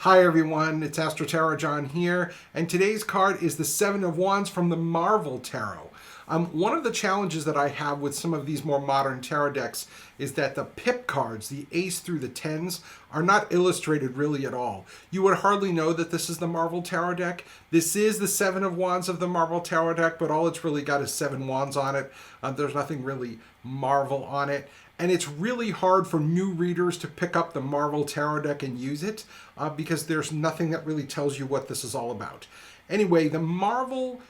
Hi everyone, it's AstroTarotJohn here, and today's card is the Seven of Wands from the Marvel Tarot. One of the challenges that I have with some of these more modern tarot decks is that the pip cards, the ace through the tens, are not illustrated really at all. You would hardly know that this is the Marvel Tarot deck. This is the Seven of Wands of the Marvel Tarot deck, but all it's really got is seven wands on it. There's nothing really Marvel on it. And it's really hard for new readers to pick up the Marvel Tarot deck and use it because there's nothing that really tells you what this is all about. Anyway, the Marvel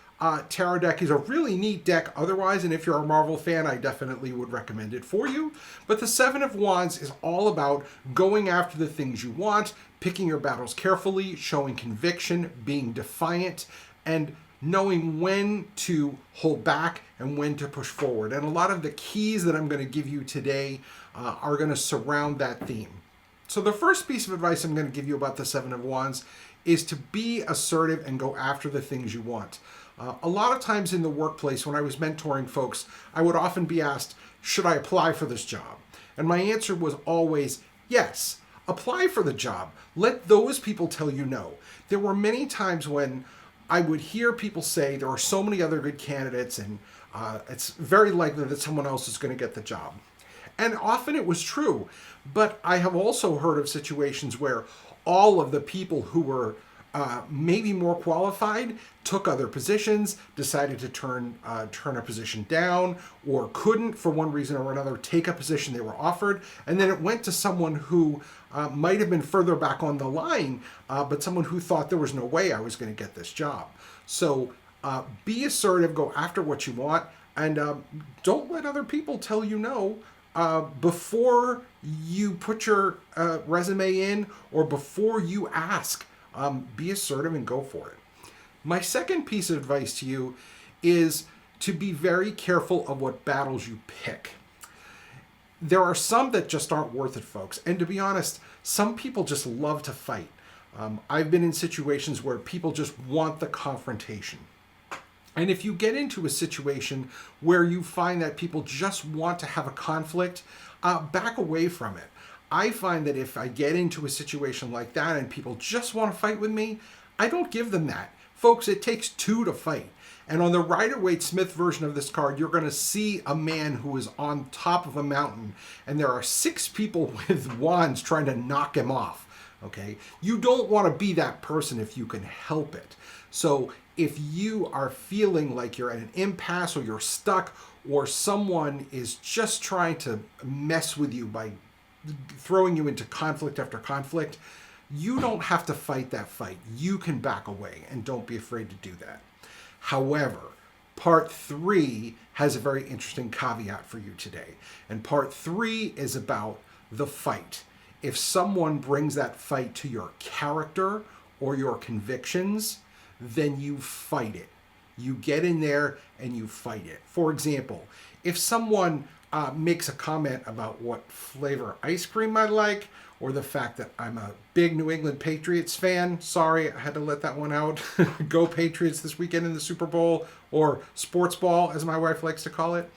Tarot deck is a really neat deck otherwise, and if you're a Marvel fan, I definitely would recommend it for you. But the Seven of Wands is all about going after the things you want, picking your battles carefully, showing conviction, being defiant, and knowing when to hold back and when to push forward. And a lot of the keys that I'm going to give you today are going to surround that theme. So the first piece of advice I'm going to give you about the Seven of Wands is to be assertive and go after the things you want. A lot of times in the workplace, when I was mentoring folks, I would often be asked, should I apply for this job? And my answer was always, yes, apply for the job. Let those people tell you no. There were many times when I would hear people say there are so many other good candidates and it's very likely that someone else is going to get the job. And often it was true, but I have also heard of situations where all of the people who were maybe more qualified took other positions, decided to turn a position down, or couldn't for one reason or another take a position they were offered, and then it went to someone who might have been further back on the line, but someone who thought there was no way I was going to get this job. So be assertive, go after what you want, and don't let other people tell you no before you put your resume in or before you ask. Be assertive and go for it. My second piece of advice to you is to be very careful of what battles you pick. There are some that just aren't worth it, folks. And to be honest, some people just love to fight. I've been in situations where people just want the confrontation. And if you get into a situation where you find that people just want to have a conflict, back away from it. I find that if I get into a situation like that and people just want to fight with me, I don't give them that. Folks, it takes two to fight. And on the Rider-Waite-Smith version of this card, you're going to see a man who is on top of a mountain, and there are 6 people with wands trying to knock him off. Okay? You don't want to be that person if you can help it. So if you are feeling like you're at an impasse or you're stuck or someone is just trying to mess with you by throwing you into conflict after conflict, you don't have to fight that fight. You can back away and don't be afraid to do that. However, part 3 has a very interesting caveat for you today. And part 3 is about the fight. If someone brings that fight to your character or your convictions, then you fight it. You get in there and you fight it. For example, if someone makes a comment about what flavor ice cream I like, or the fact that I'm a big New England Patriots fan. Sorry, I had to let that one out. Go Patriots this weekend in the Super Bowl, or sports ball, as my wife likes to call it.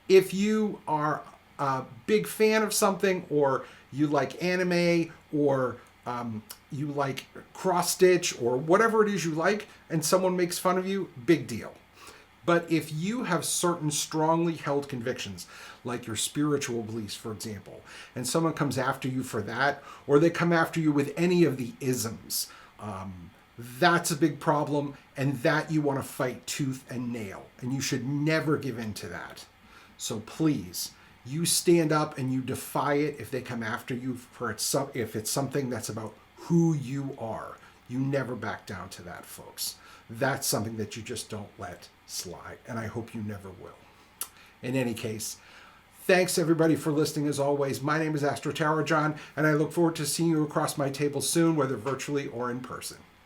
If you are a big fan of something, or you like anime, or you like cross-stitch, or whatever it is you like, and someone makes fun of you, big deal. But if you have certain strongly held convictions, like your spiritual beliefs, for example, and someone comes after you for that, or they come after you with any of the isms, that's a big problem, and that you want to fight tooth and nail, and you should never give in to that. So please, you stand up and you defy it if they come after you if it's something that's about who you are. You never back down to that, folks. That's something that you just don't let slide, and I hope you never will. In any case, thanks everybody for listening as always. My name is AstroTarotJohn, and I look forward to seeing you across my table soon, whether virtually or in person.